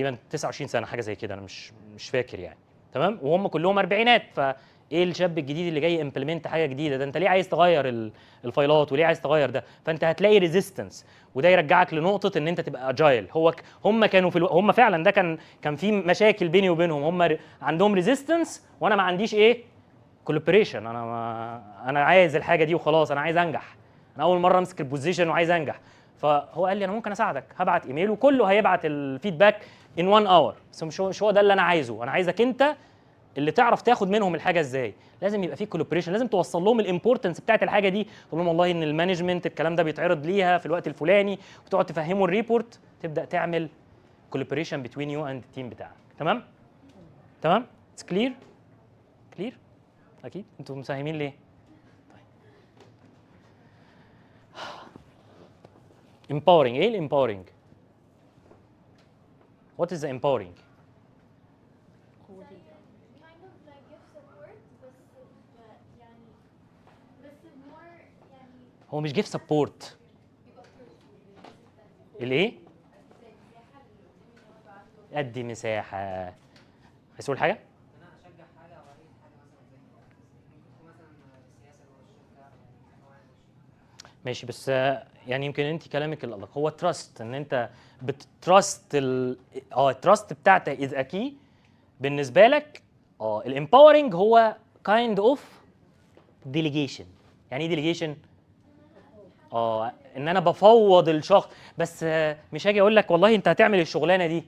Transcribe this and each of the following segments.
تقريبا 29 سنه حاجه زي كده، انا مش فاكر يعني. تمام، وهم كلهم اربعينات، فايه الشاب الجديد اللي جاي امبلمنت حاجه جديده ده؟ انت ليه عايز تغير الفايلات وليه عايز تغير ده؟ فانت هتلاقي ريزيستنس، وده يرجعك لنقطه ان انت تبقى اجايل. هم كانوا هم فعلا ده كان في مشاكل بيني وبينهم، هم عندهم ريزيستنس وانا ما عنديش ايه كولابريشن. انا عايز الحاجه دي وخلاص، انا عايز انجح، انا اول مره امسك البوزيشن وعايز انجح. فهو قال لي انا ممكن اساعدك، هبعت ايميل وكله هيبعت الفيدباك ان 1 اور، بس مش هو ده اللي انا عايزه. انا عايزك انت اللي تعرف تاخد منهم الحاجه ازاي. لازم يبقى في كولابريشن، لازم توصل لهم الامبورتنس بتاعت الحاجه دي، تقول لهم والله ان المانجمنت الكلام ده بيتعرض ليها في الوقت الفلاني، وتقعد تفهمه الريبورت، تبدا تعمل كولابريشن بتوين يو اند التيم بتاعك. تمام؟ تمام؟ اتس كلير؟ كلير؟ اكيد انتوا مساهمين ليه؟ empowering. ايه الامباورنج؟ what is the empowering؟ kind of like give support بس more يعني هو مش give support. الايه؟ ادي مساحه. عايز تقول حاجه؟ انا اشجع حاجه او اي حاجه مثلا زي ممكن تكون مثلا السياسه جوه الشركه ماشي، بس يعني يمكن انت كلامك الادق هو تراست، ان انت بتتراست التراست بتاعتك از اكي بالنسبه لك. الامباورنج هو كايند اوف ديليجيشن. يعني ايه ديليجيشن؟ ان انا بفوض الشخص، بس مش هاجي اقول لك والله انت هتعمل الشغلانه دي.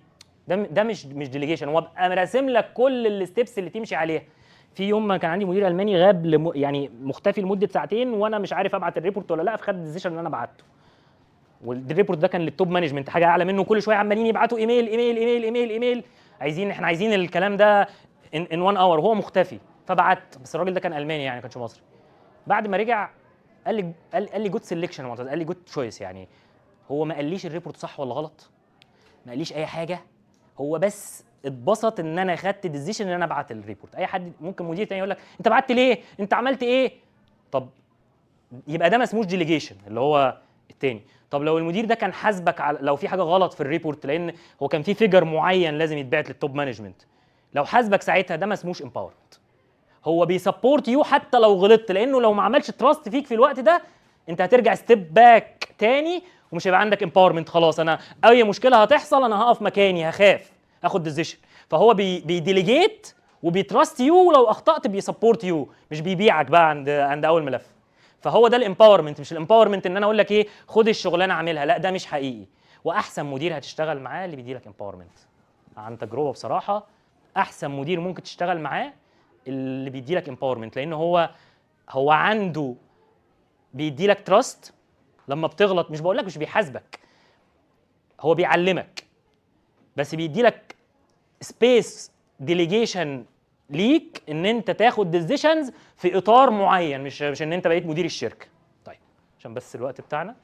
ده مش ديليجيشن، هو ابقى مراسم لك كل الستبس اللي تمشي عليها. في يوم ما كان عندي مدير الماني غاب يعني مختفي لمده ساعتين، وانا مش عارف ابعت الريبورت ولا لا، فخد الديسيشن ان انا بعته. والريبورت ده كان للتوب مانجمنت، حاجه اعلى منه، كل شويه عمالين يبعتوا ايميل ايميل ايميل ايميل ايميل، احنا عايزين الكلام ده ان 1 اور، وهو مختفي. فبعت، بس الراجل ده كان الماني يعني ما كانش مصري. بعد ما رجع قال لي جود سيلكشن، قال لي جود تشويس. يعني هو ما قاليش الريبورت صح ولا غلط، ما قاليش اي حاجه، هو بس اتبسط ان انا خدت ديسيشن ان انا ابعت الريبورت. اي حد ممكن مدير تاني يقول لك انت بعت ليه؟ انت عملت ايه؟ طب يبقى ده ما اسموش ديليجيشن اللي هو التاني. طب لو المدير ده كان حاسبك على لو في حاجه غلط في الريبورت، لان هو كان في فيجر معين لازم يتبعت للتوب مانجمنت، لو حاسبك ساعتها ده ما اسموش امباورمنت. هو بيسبورت يو حتى لو غلطت، لانه لو ما عملش تراست فيك في الوقت ده، انت هترجع ستيب باك تاني ومش هيبقى عندك امباورمنت. خلاص انا اي مشكله هتحصل انا هقف مكاني، هخاف اخد ديسيشن. فهو بيديليجيت وبيتراست يو، ولو اخطات بيسبورت يو، مش بيبيعك بقى عند اول ملف. فهو ده الامباورمنت. مش الامباورمنت ان انا اقول لك ايه خد الشغلانه اعملها، لا ده مش حقيقي. واحسن مدير هتشتغل معاه اللي بيدي لك امباورمنت. عن تجربه بصراحه، احسن مدير ممكن تشتغل معاه اللي بيدي لك امباورمنت، لان هو عنده بيدي لك تراست. لما بتغلط مش بقول لك مش بيحاسبك، هو بيعلمك، بس بيدي لك سبيس ديليجيشن ليك ان انت تاخد ديسيشنز في اطار معين، مش ان انت بقيت مدير الشركه. طيب عشان بس الوقت بتاعنا